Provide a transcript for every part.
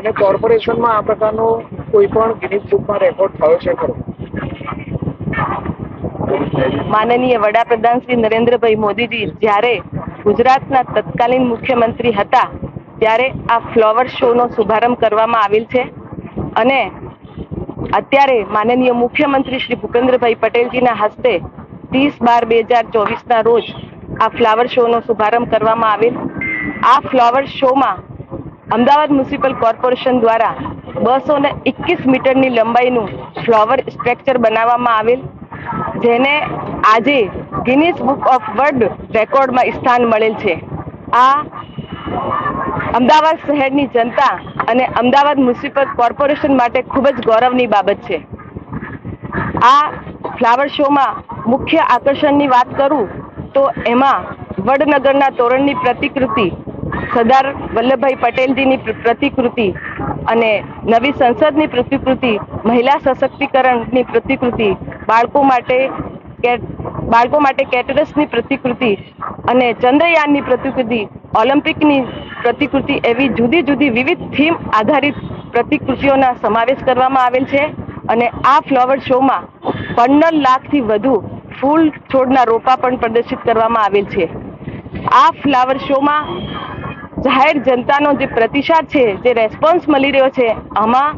અને કોર્પોરેશનમાં આ પ્રકારનો કોઈ પણ ગિનિસ બુકમાં રેકોર્ડ થયો છે ખરો? માનનીય વડાપ્રધાન શ્રી નરેન્દ્રભાઈ મોદીજી જ્યારે ગુજરાતના તત્કાલીન મુખ્યમંત્રી હતા ત્યારે આ ફ્લાવર શોનો શુભારંભ કરવામાં આવેલ છે અને અત્યારે માનનીય મુખ્યમંત્રી શ્રી ભૂપેન્દ્રભાઈ પટેલજીના હસ્તે 30/12/2024ના રોજ આ ફ્લાવર શોનો શુભારંભ કરવામાં આવેલ. આ ફ્લાવર શોમાં અમદાવાદ મ્યુનિસિપલ કોર્પોરેશન દ્વારા 221 મીટરની લંબાઈનું ફ્લાવર સ્ટ્રક્ચર બનાવવામાં આવેલ, જેને આજે ગિનિસ બુક ઓફ વર્લ્ડ રેકોર્ડમાં સ્થાન મળેલ છે. આ અમદાવાદ શહેરની જનતા અને અમદાવાદ મ્યુનિસિપલ કોર્પોરેશન માટે ખૂબ જ ગૌરવની બાબત છે. આ ફ્લાવર શોમાં મુખ્ય આકર્ષણની વાત કરું તો એમાં વડનગરના તોરણની પ્રતિકૃતિ, સરદાર વલ્લભભાઈ પટેલજીની પ્રતિકૃતિ અને નવી સંસદની પ્રતિકૃતિ, મહિલા સશક્તિકરણની પ્રતિકૃતિ, બાળકો માટે કેટરસની પ્રતિકૃતિ અને ચંદ્રયાનની પ્રતિકૃતિ, ઓલિમ્પિકની પ્રતિકૃતિ એવી જુદી જુદી વિવિધ થીમ આધારિત પ્રતિકૃતિઓના સમાવેશ કરવામાં આવેલ છે. અને આ ફ્લાવર શોમાં 15 લાખથી વધુ ફૂલ છોડના રોપા પણ પ્રદર્શિત કરવામાં આવેલ છે. આ ફ્લાવર શોમાં જાહેર જનતાનો જે પ્રતિસાદ છે, જે રેસ્પોન્સ મળી રહ્યો છે, આમાં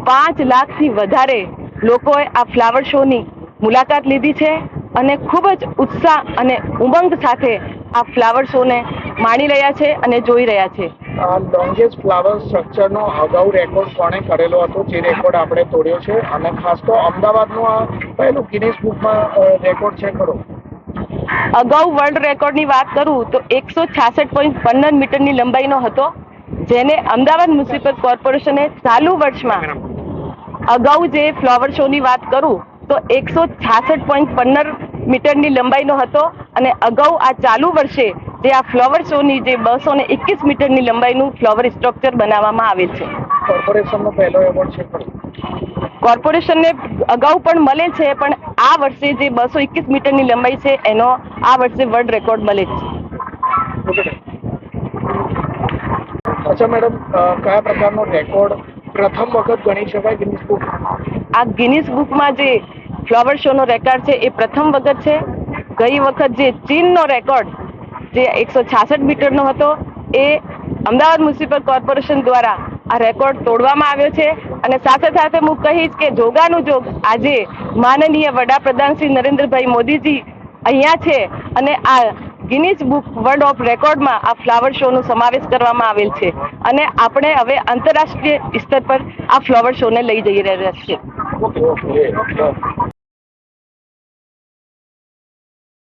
5 લાખથી વધારે લોકોએ આ ફ્લાવર શોની મુલાકાત લીધી છે અને ખૂબ જ ઉત્સાહ અને ઉમંગ સાથે આ ફ્લાવર શોને માણી રહ્યા છે અને જોઈ રહ્યા છે. લોંગેસ્ટ ફ્લાવર સ્ટ્રક્ચરનો અગાઉ રેકોર્ડ કોણે કરેલો હતો, જે રેકોર્ડ આપણે તોડ્યો છે, અને ખાસ તો અમદાવાદનું આ પહેલું ગિનિસ બુકમાં રેકોર્ડ છે ખરો? અગાઉ વર્લ્ડ રેકોર્ડની વાત કરું તો 166.15 મીટરની લંબાઈનો હતો, જેને અમદાવાદ મ્યુનિસિપલ કોર્પોરેશને ચાલુ વર્ષમાં, અગાઉ જે ફ્લાવર શોની વાત કરું તો 166.15 મીટરની લંબાઈનો હતો અને અગાઉ આ ચાલુ વર્ષે જે આ ફ્લાવર શોની જે 221 મીટરની લંબાઈનું ફ્લાવર સ્ટ્રક્ચર બનાવવામાં આવેલ છે. કોર્પોરેશનનો પહેલો એવોર્ડ છે ખરો? કોર્પોરેશનને અગાઉ પણ મળે છે, પણ આ વર્ષે જે 221 મીટરની લંબાઈ છે એનો આ વર્ષે વર્લ્ડ રેકોર્ડ મળે છે. અચ્છા મેડમ, કયા પ્રકારનો રેકોર્ડ પ્રથમ વખત ગણી શકાય ગિનિસ બુક? આ ગિનિસ બુકમાં જે ફ્લાવર શોનો રેકોર્ડ છે એ પ્રથમ વખત છે. ગઈ વખત જે ચીનનો રેકોર્ડ જે 166 મીટરનો હતો એ અમદાવાદ મ્યુનિસિપલ કોર્પોરેશન દ્વારા આ રેકોર્ડ તોડવામાં આવ્યો છે. અને સાથે સાથે હું કહીશ કે જોગાનું જોગ આજે માનનીય વડાપ્રધાન શ્રી નરેન્દ્રભાઈ મોદીજી અહીંયા છે અને આ ગિનિસ બુક વર્લ્ડ ઓફ રેકોર્ડમાં આ ફ્લાવર શોનો સમાવેશ કરવામાં આવેલ છે અને આપણે હવે આંતરરાષ્ટ્રીય સ્તર પર આ ફ્લાવર શોને લઈ જઈ રહ્યા છીએ.